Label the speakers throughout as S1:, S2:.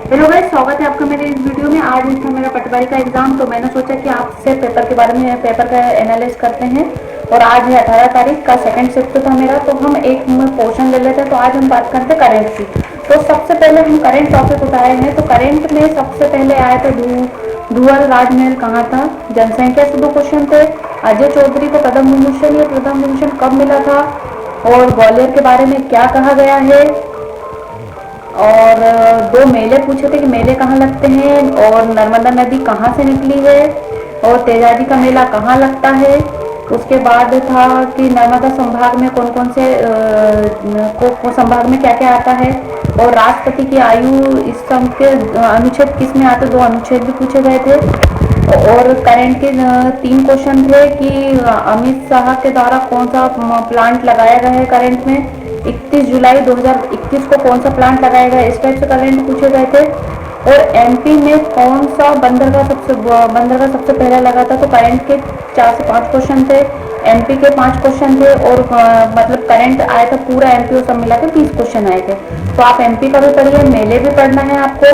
S1: Hello guys, स्वागत है आपका मेरे इस वीडियो में। आज था मेरा पटवारी का एग्जाम, तो मैंने सोचा कि आपसे पेपर के बारे में, पेपर का एनालिसिस करते हैं। और आज है 18 तारीख का सेकंड शिफ्ट था मेरा, तो हम एक पोर्शन ले लेते हैं। तो आज हम बात करते हैं करेंट की। तो सबसे पहले हम करेंट टॉपिक उठाए हैं। तो करेंट में सबसे पहले आया था डुअल राजमहल कहाँ था। जनसंख्या से 2 क्वेश्चन थे। अजय चौधरी को पद्म विभूषण या प्रथम विभूषण कब मिला था, और ग्वालियर के बारे में क्या कहा गया है। और 2 मेले पूछे थे कि मेले कहाँ लगते हैं, और नर्मदा नदी कहाँ से निकली है, और तेजाजी का मेला कहाँ लगता है। उसके बाद था कि नर्मदा संभाग में कौन कौन से को संभाग में क्या क्या आता है, और राष्ट्रपति की आयु इस सम के अनुच्छेद किस में आते, 2 अनुच्छेद भी पूछे गए थे। और करंट के 3 क्वेश्चन थे कि अमित शाह के द्वारा कौन सा प्लांट लगाया गया है करंट में, 31 जुलाई 2021 को कौन सा प्लांट लगाया गया, इस टाइप से करंट पूछे गए थे। और एमपी में कौन सा बंदरगाह सबसे पहले लगा था। तो करंट के 4 से 5 क्वेश्चन थे, एमपी के 5 क्वेश्चन थे, और मतलब करंट आया था पूरा एमपी और सब मिला के 20 क्वेश्चन आए थे। तो आप एमपी का भी पढ़िए, मेले भी पढ़ना है आपको,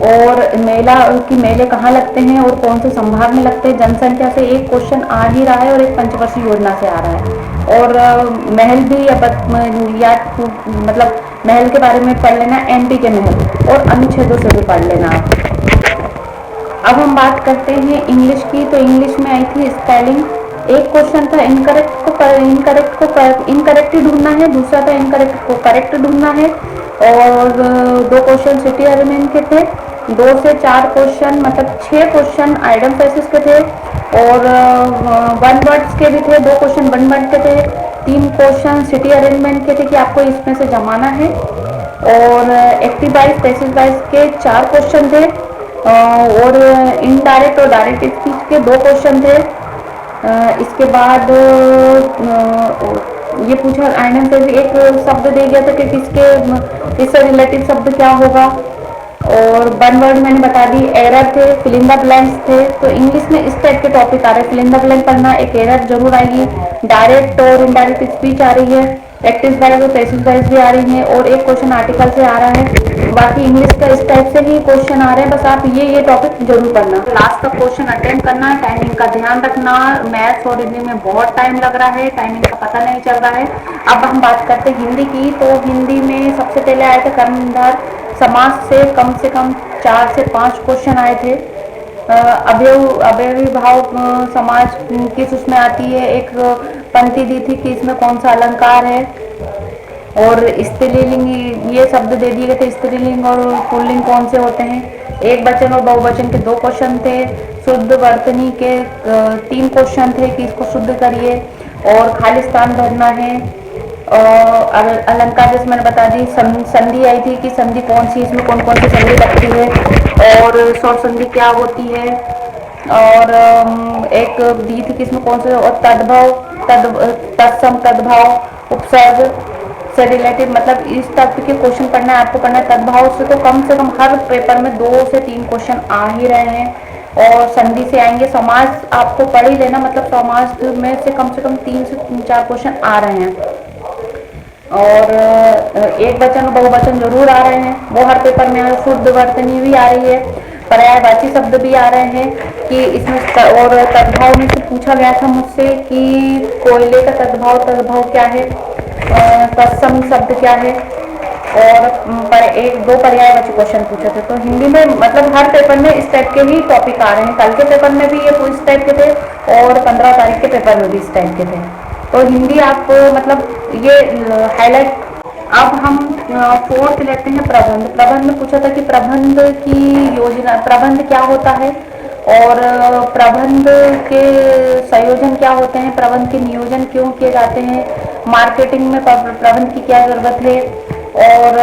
S1: और मेले कहाँ लगते हैं और कौन से संभाग में लगते हैं। जनसंख्या से एक क्वेश्चन आ ही रहा है, और एक पंचवर्षीय योजना से आ रहा है। और महल भी या मतलब महल के बारे में पढ़ लेना, एमपी के महल, और अनुच्छेदों से भी पढ़ लेना आप। अब हम बात करते हैं इंग्लिश की। तो इंग्लिश में आई थी स्पेलिंग। एक क्वेश्चन था इनकरेक्ट ही ढूंढना है, दूसरा था इनकरेक्ट को करेक्ट ढूंढना है। और 2 क्वेश्चन सिटी एलिमेंट के थे, 2 से 4 क्वेश्चन मतलब 6 क्वेश्चन आइडम फेसिस के थे, और 1 वर्ड्स के भी थे, 2 क्वेश्चन 1 वर्ड के थे, 3 क्वेश्चन सिटी अरेंजमेंट के थे कि आपको इसमें से जमाना है। और एक्टिव वाइज पैसिव वाइज के 4 क्वेश्चन थे, और इनडायरेक्ट और डायरेक्ट स्पीच के 2 क्वेश्चन थे। इसके बाद ये पूछा आइडम से एक शब्द दे गया था कि किससे रिलेटिव शब्द क्या होगा। और 1 वर्ड मैंने बता दी, एरर थे, फिल इन द ब्लैंक्स थे। तो इंग्लिश में इस टाइप के टॉपिक आ रहे हैं, फिल इन द ब्लैंक पढ़ना, एक एरर जरूर आएगी, डायरेक्ट और इनडायरेक्ट स्पीच आ रही है, एक्टिव वाइज और पैसिव वाइज भी आ रही है, और एक क्वेश्चन आर्टिकल से आ रहा है। बाकी इंग्लिश का इस टाइप से ही क्वेश्चन आ रहे हैं, बस आप ये टॉपिक जरूर पढ़ना। लास्ट तक क्वेश्चन अटेम्प्ट करना है, टाइमिंग का ध्यान रखना। मैथ्स और हिंदी में बहुत टाइम लग रहा है, टाइमिंग का पता नहीं चल रहा है। अब हम बात करते हैं हिंदी की। तो हिंदी में सबसे पहले आए थे कर्मधार समास से कम 4 से 5 क्वेश्चन आए थे। अवयवी भाव समाज किस उसमें आती है, एक पंक्ति दी थी कि इसमें कौन सा अलंकार है। और स्त्रीलिंग ये शब्द दे दिए गए थे, स्त्रीलिंग और पुल्लिंग कौन से होते हैं। एक वचन और बहुवचन के 2 क्वेश्चन थे, शुद्ध वर्तनी के 3 क्वेश्चन थे कि इसको शुद्ध करिए, और खाली स्थान भरना है। और अलंकार जैसे मैंने बता दी, संधि आई थी कि संधि कौन सी, इसमें कौन कौन सी संधि लगती है, और स्वर संधि क्या होती है। और एक दी थी कि इसमें कौन से, और तद्भव, तत्सम, तद्भाव, उपसर्ग से रिलेटेड, मतलब इस टाइप के क्वेश्चन पढ़ना है आपको। पढ़ना है तद्भाव से कम हर पेपर में 2 से 3 क्वेश्चन आ ही रहे हैं, और संधि से आएंगे। समाज आपको पढ़ ही लेना, मतलब समाज में से कम 3 से 4 क्वेश्चन आ रहे हैं। और एक वचन बहुवचन जरूर आ रहे हैं, वो हर पेपर में। शुद्ध वर्तनी भी आ रही है, पर्यायवाची शब्द भी आ रहे हैं कि इसमें। और तद्भाव में से पूछा गया था मुझसे कि कोयले का तद्भाव क्या है, तत्सम शब्द क्या है, और 1-2 पर्यायवाची क्वेश्चन पूछे थे। तो हिंदी में मतलब हर पेपर में इस टाइप के ही टॉपिक आ रहे हैं। कल के पेपर में भी ये इस टाइप के थे, और 15 तारीख के पेपर में भी इस टाइप के थे। तो हिंदी आप मतलब ये हाईलाइट। अब हम 4th लेते हैं प्रबंध। प्रबंध में पूछा था कि प्रबंध की योजना, प्रबंध क्या होता है, और प्रबंध के संयोजन क्या होते हैं, प्रबंध के नियोजन क्यों किए जाते हैं, मार्केटिंग में प्रबंध की क्या जरूरत है। और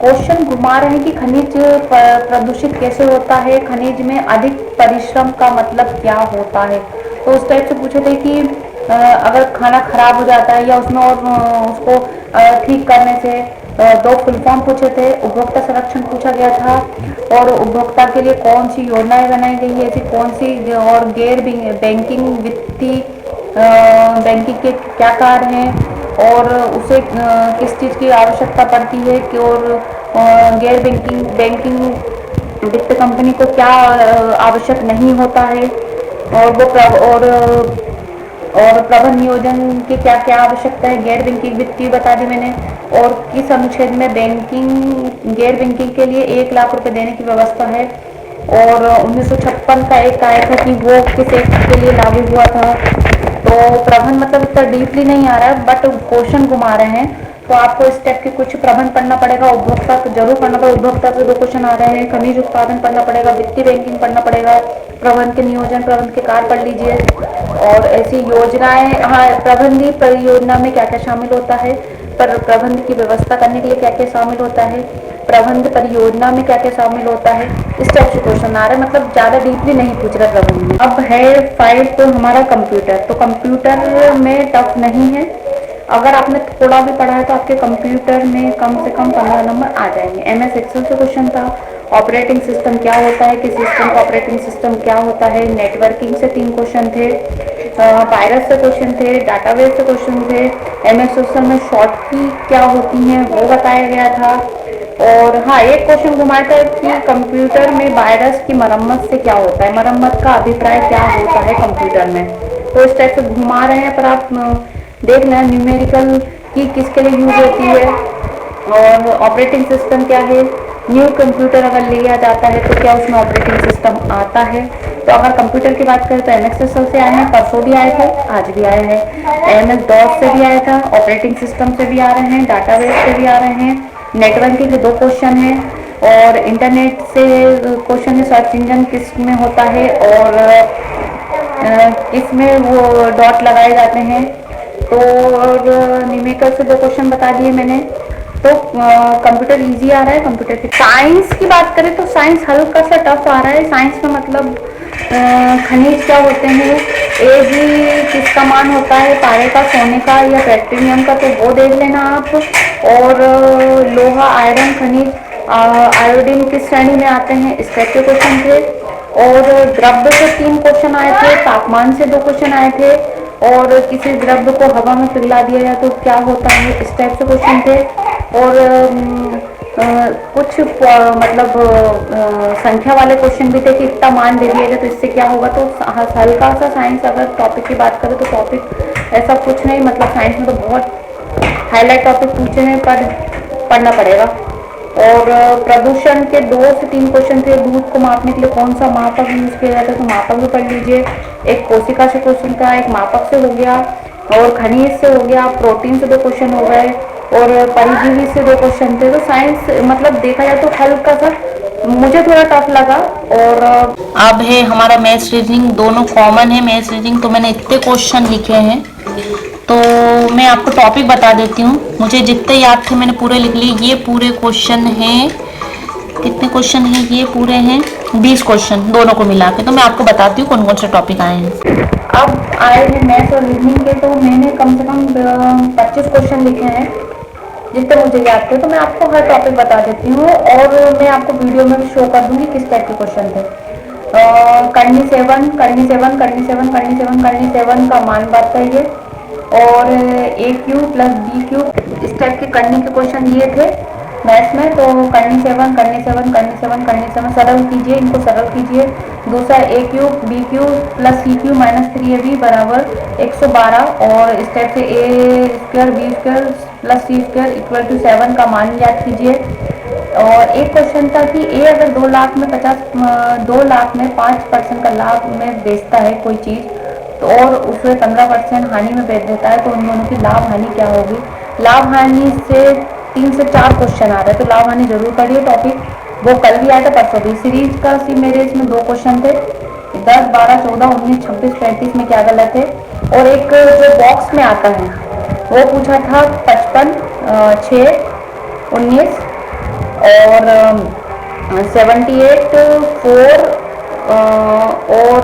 S1: क्वेश्चन घुमा रहे हैं कि खनिज प्रदूषित कैसे होता है, खनिज में अधिक परिश्रम का मतलब क्या होता है। तो उस टाइप से पूछे थे कि अगर खाना खराब हो जाता है या उसमें और उसको ठीक करने से। 2 फुल फॉर्म पूछे थे। उपभोक्ता संरक्षण पूछा गया था, और उपभोक्ता के लिए कौन सी योजनाएं बनाई गई है, ऐसी कौन सी, और गैर बैंकिंग वित्तीय बैंकिंग के क्या कार्य हैं, और उसे किस चीज़ की आवश्यकता पड़ती है कि, और गैर बैंकिंग वित्त कंपनी को क्या आवश्यक नहीं होता है, और और प्रबंध नियोजन की क्या क्या आवश्यकता है। गैर बैंकिंग वित्तीय बता दी मैंने, और किस अनुच्छेद में गैर बैंकिंग के लिए 1 लाख रुपए देने की व्यवस्था है। और 1956 का एक आया था कि वो किस एक्ट के लिए लागू हुआ था। तो प्रबंध मतलब इतना डीपली नहीं आ रहा है, बट क्वेश्चन घुमा रहे हैं, तो आपको इस टाइप के कुछ प्रबंध पढ़ना पड़ेगा। उपभोक्ता तो जरूर पढ़ना पड़ेगा, उपभोक्ता से 2 क्वेश्चन आ रहे हैं। खनिज उत्पादन पढ़ना पड़ेगा, वित्तीय बैंकिंग पढ़ना पड़ेगा, प्रबंध के नियोजन, प्रबंध के कार्य पढ़ लीजिए। और ऐसी योजनाएं, हाँ, प्रबंधीय परियोजना में क्या क्या शामिल होता है, पर प्रबंध की व्यवस्था करने के लिए क्या क्या शामिल होता है, प्रबंध परियोजना में क्या क्या शामिल होता है, इस टाइप से क्वेश्चन आ रहे हैं। मतलब ज्यादा डीपली नहीं पूछ रहा प्रबंध में। अब है 5 तो हमारा कंप्यूटर, तो कंप्यूटर में टफ नहीं है। अगर आपने थोड़ा भी पढ़ा है तो आपके कंप्यूटर में कम से कम 15 नंबर आ जाएंगे। MS एक्सेल से क्वेश्चन था, ऑपरेटिंग सिस्टम क्या होता है, कि सिस्टम का ऑपरेटिंग सिस्टम क्या होता है, नेटवर्किंग से 3 क्वेश्चन थे, वायरस से क्वेश्चन थे, डाटाबेस से क्वेश्चन थे, MS एक्सेल में शॉर्ट की क्या होती हैं वो बताया गया था। और हाँ, एक क्वेश्चन घुमाया था कि कंप्यूटर में वायरस की मरम्मत से क्या होता है, मरम्मत का अभिप्राय क्या होता है कंप्यूटर में। तो इस टाइप से घुमा रहे हैं, पर आप देख लें न्यूमेरिकल की किसके लिए यूज होती है, और ऑपरेटिंग सिस्टम क्या है। न्यू कंप्यूटर अगर लिया जाता है तो क्या उसमें ऑपरेटिंग सिस्टम आता है। तो अगर कंप्यूटर की बात करें तो MS एक्सेल से आए हैं, परसों भी आए थे, आज भी आए हैं। MS DOS से भी आया था, ऑपरेटिंग सिस्टम से भी आ रहे हैं, डाटाबेस से भी आ रहे हैं, नेटवर्किंग के 2 क्वेश्चन हैं, और इंटरनेट से क्वेश्चन है, सर्च इंजन किस में होता है और किस में वो डॉट लगाए जाते हैं। तो और न्यूमेरिकल से 2 क्वेश्चन बता दिए मैंने। तो कंप्यूटर इजी आ रहा है। कंप्यूटर की साइंस की बात करें तो साइंस हल्का सा टफ आ रहा है। साइंस में मतलब खनिज क्या होते हैं, Ag किसका मान होता है, पारे का, सोने का या पेट्रोलियम का, तो वो देख लेना आप। और लोहा, आयरन, खनिज, आयोडीन किस श्रेणी में आते हैं, इस टाइप के क्वेश्चन थे। और द्रव्य से 3 क्वेश्चन आए थे, तापमान से 2 क्वेश्चन आए थे, और किसी द्रव्य को हवा में पिघला दिया जाए तो क्या होता है, इस टाइप से क्वेश्चन थे। और कुछ मतलब संख्या वाले क्वेश्चन भी थे कि इतना मान दे दिया जाए तो इससे क्या होगा। तो हल्का सा साइंस अगर टॉपिक की बात करें तो टॉपिक ऐसा कुछ नहीं, मतलब साइंस में तो बहुत हाईलाइट टॉपिक पूछे हैं, पर पढ़ना पड़ेगा। और प्रदूषण के 2 से 3 क्वेश्चन थे। दूध को मापने के लिए कौन सा मापक यूज किया जाता है, तो मापक भी पढ़ लीजिए। एक कोशिका से क्वेश्चन था, एक मापक से हो गया, और खनिज से हो गया, प्रोटीन से 2 क्वेश्चन हो गए, और परिजीवी से 2 क्वेश्चन थे। तो साइंस मतलब देखा जाए तो हल्का सा मुझे थोड़ा टफ लगा। और अब है हमारा मैथ्स रीजनिंग, दोनों कॉमन है। मैथ्स रीजनिंग तो मैंने इतने क्वेश्चन लिखे हैं, तो मैं आपको टॉपिक बता देती हूँ। मुझे जितने याद थे मैंने पूरे लिख लिए। ये पूरे क्वेश्चन हैं, कितने क्वेश्चन हैं, ये पूरे हैं 20 क्वेश्चन दोनों को मिला के। तो मैं आपको बताती हूँ कौन कौन से टॉपिक आए हैं। अब आए हैं मैथ्स और रीजनिंग के, तो मैंने कम से कम 25 क्वेश्चन लिखे हैं जितने मुझे याद थे। तो मैं आपको हर टॉपिक बता देती हूँ, और मैं आपको वीडियो में भी शो कर दूंगी किस टाइप के क्वेश्चन थे। करनी सेवन का मान बताइए, और A³ प्लस B³ इस टाइप के करनी के क्वेश्चन दिए थे मैथ्स में। तो करनी सेवन सरल कीजिए, इनको सरल कीजिए। दूसरा A³ B³ plus C³ minus 3AB बराबर 112, और इस टाइप से A² B² plus C² equal to 7 का मान याद कीजिए। और एक क्वेश्चन था कि A अगर 2 लाख में 5% का लाभ में बेचता है कोई चीज, तो और उसे 15% हानि में बेच देता है, तो उन दोनों की लाभ हानि क्या होगी। लाभ हानि से 3 से 4 क्वेश्चन आ रहे हैं, तो लाभ हानि जरूर पढ़िए टॉपिक। वो कल भी आया था, परसों भी। सीरीज का मेरे इसमें 2 क्वेश्चन थे, 10, 12, 14, 19, 26, 35 में क्या गलत है। और एक जो बॉक्स में आता है वो पूछा था 55, 6, 19 और 78, 4 और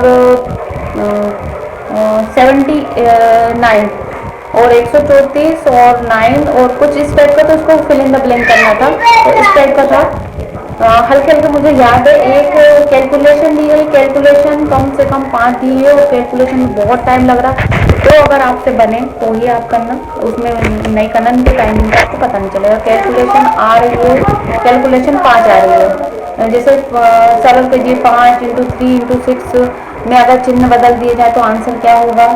S1: 79 और 134 और 9 और कुछ इस टाइप का। तो उसको फिल इन द ब्लैंक करना था, तो इस टाइप का था। हल्के हल्के मुझे याद है। एक कैलकुलेशन दी गई, कैलकुलेशन कम से कम 5 दी है और कैलकुलेशन में बहुत टाइम लग रहा। तो अगर आपसे बने तो ये आप करना, उसमें नहीं करना, इनके टाइमिंग का आपको पता नहीं चलेगा। कैलकुलेशन आ रही है, कैलकुलेशन 5 आ रही है। जैसे सरल कीजिए, 5 इंटू 3 इंटू 6 में अगर चिन्ह बदल दिए जाए तो आंसर क्या होगा।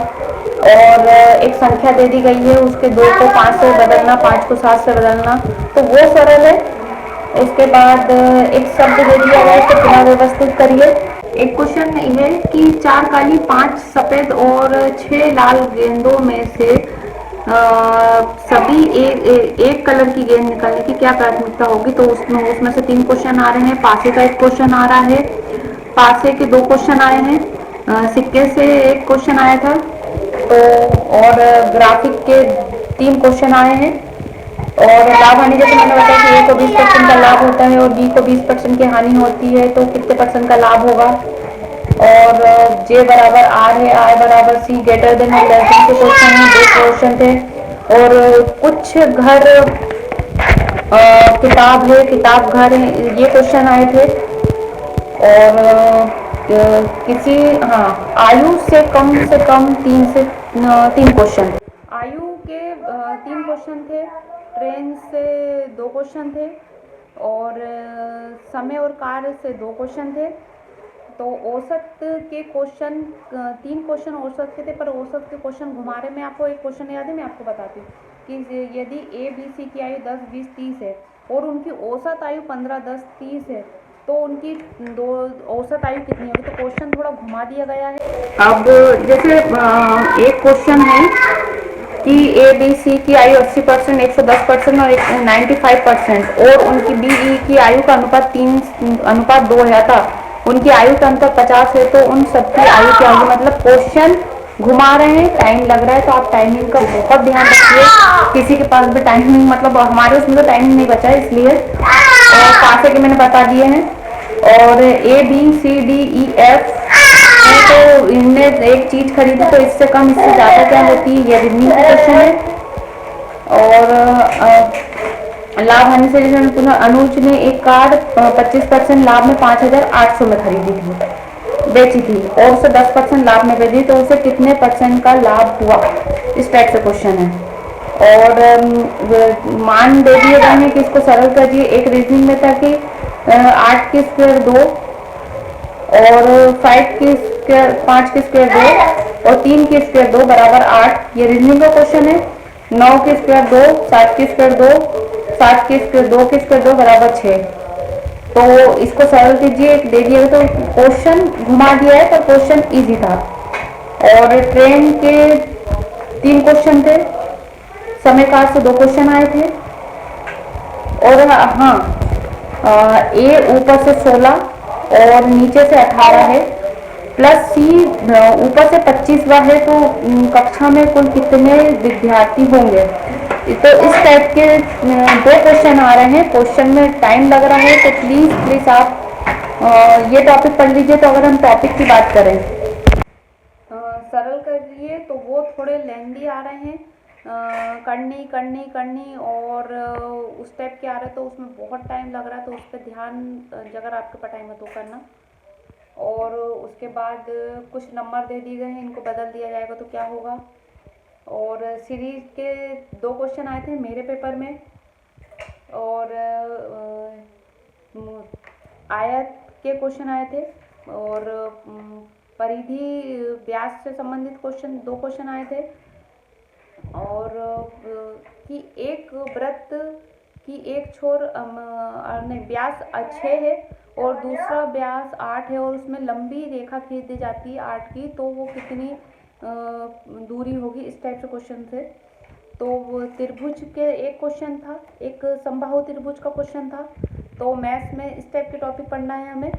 S1: और एक संख्या दे दी गई है, उसके 2 को 5 से बदलना, 5 को 7 से बदलना, तो वो सरल है। इसके बाद एक शब्द दे दिया है, इसको पुनः व्यवस्थित करिए। एक क्वेश्चन है कि 4 काली 5 सफेद और 6 लाल गेंदों में से सभी एक कलर की गेंद निकालने की क्या प्राथमिकता होगी। तो उसमें से 3 क्वेश्चन आ रहे हैं। पासे का एक क्वेश्चन आ रहा है, पासे के 2 क्वेश्चन आए हैं, सिक्के से एक क्वेश्चन आया था, तो और ग्राफिक के 3 क्वेश्चन आए हैं। और लाभ हानि जैसे मैंने बताया कि ए को 20% का लाभ होता है और बी को 20% की हानि होती है, तो कितने परसेंट का लाभ होगा। और जे बराबर आर है, आर बराबर सी, ग्रेटर देन और लेस देन के क्वेश्चन हैं, 2 क्वेश्चन थे। और कुछ घर किताब है, किताब घर है, ये क्वेश्चन आए थे। और किसी, हाँ, आयु से कम 3 क्वेश्चन, आयु के 3 क्वेश्चन थे, ट्रेन से 2 क्वेश्चन थे, और समय और कार्य से 2 क्वेश्चन थे। तो औसत के क्वेश्चन 3 क्वेश्चन औसत के थे, पर औसत के क्वेश्चन घुमा रहे। मैं आपको एक क्वेश्चन याद है, मैं आपको बताती हूँ कि यदि ए बी सी की आयु 10 20 30 है और उनकी औसत आयु 15 10 30 है, तो उनकी दो औसत आयु कितनी होगी। तो क्वेश्चन थोड़ा घुमा दिया गया है। अब जैसे एक क्वेश्चन है कि ए बी सी की आयु 80%, 110% और 95%, और उनकी बी ई की आयु का अनुपात 3:2 है था, उनकी आयु का अंतर 50 है, तो उन सबकी आयु क्या होगी। मतलब क्वेश्चन घुमा रहे हैं, टाइम लग रहा है, तो आप टाइमिंग का बहुत ध्यान रखिए। किसी के पास भी टाइमिंग, मतलब हमारे उसमें तो टाइमिंग नहीं बचा है, इसलिए पासे के मैंने बता दिए हैं। और A B C D E F, तो इनमें एक चीज खरीदी तो इससे कम इससे ज्यादा क्या होती है, ये रीजनिंग का क्वेश्चन है। और लाभ हानि से रिलेटेड पुनः अनुज ने एक कार 25% लाभ में 5,800 में खरीदी थी, बेची थी, और उसे 10% लाभ में बेची, तो उसे कितने परसेंट का लाभ हुआ। इस टाइप से क्वेश्चन है। और मान दे दिए गए हैं कि इसको सरल करिए। एक रीजनिंग में था कि 8 की स्क्वायर 2 और 5 की स्क्वायर 5 की स्क्वायर 2 और 3 की स्क्वायर 2 बराबर 8, ये रीजनिंग का क्वेश्चन है। 9 की स्क्वायर 2, 7 की स्क्वायर 2, 7 की स्क्वायर 2 की स्क्वायर 2 बराबर 6। तो इसको सरल कीजिए, दे दिए तो क्वेश्चन घुमा दिया है, पर क्वेश्चन इजी था। और ट्रेन के 3 क्वेश्चन थे, समय काल से 2 क्वेश्चन आए थे। और हाँ, ए ऊपर से 16 और नीचे से 18 है, प्लस सी ऊपर से 25वां है, तो कक्षा में कुल कितने विद्यार्थी होंगे। तो इस टाइप के 2 क्वेश्चन आ रहे हैं। क्वेश्चन में टाइम लग रहा है, तो प्लीज़ आप ये टॉपिक पढ़ लीजिए। तो अगर हम टॉपिक की बात करें, सरल करिए, तो वो थोड़े लेंदी आ रहे हैं। करनी और उस टाइप के आ रहे, तो उसमें बहुत टाइम लग रहा है, तो उस पर ध्यान, अगर आपके पास टाइम है तो करना। और उसके बाद कुछ नंबर दे दिए गए हैं, इनको बदल दिया जाएगा तो क्या होगा। और सीरीज के 2 क्वेश्चन आए थे मेरे पेपर में। और आयत के क्वेश्चन आए थे। और परिधि व्यास से संबंधित क्वेश्चन 2 क्वेश्चन आए थे। और कि एक वृत्त की एक छोर व्यास 6 है और दूसरा व्यास 8 है, और उसमें लंबी रेखा खींच दी जाती है 8 की, तो वो कितनी दूरी होगी। इस टाइप से क्वेश्चन थे। तो वो त्रिभुज के एक क्वेश्चन था, एक समबाहु त्रिभुज का क्वेश्चन था। तो मैथ्स में इस टाइप के टॉपिक पढ़ना है हमें।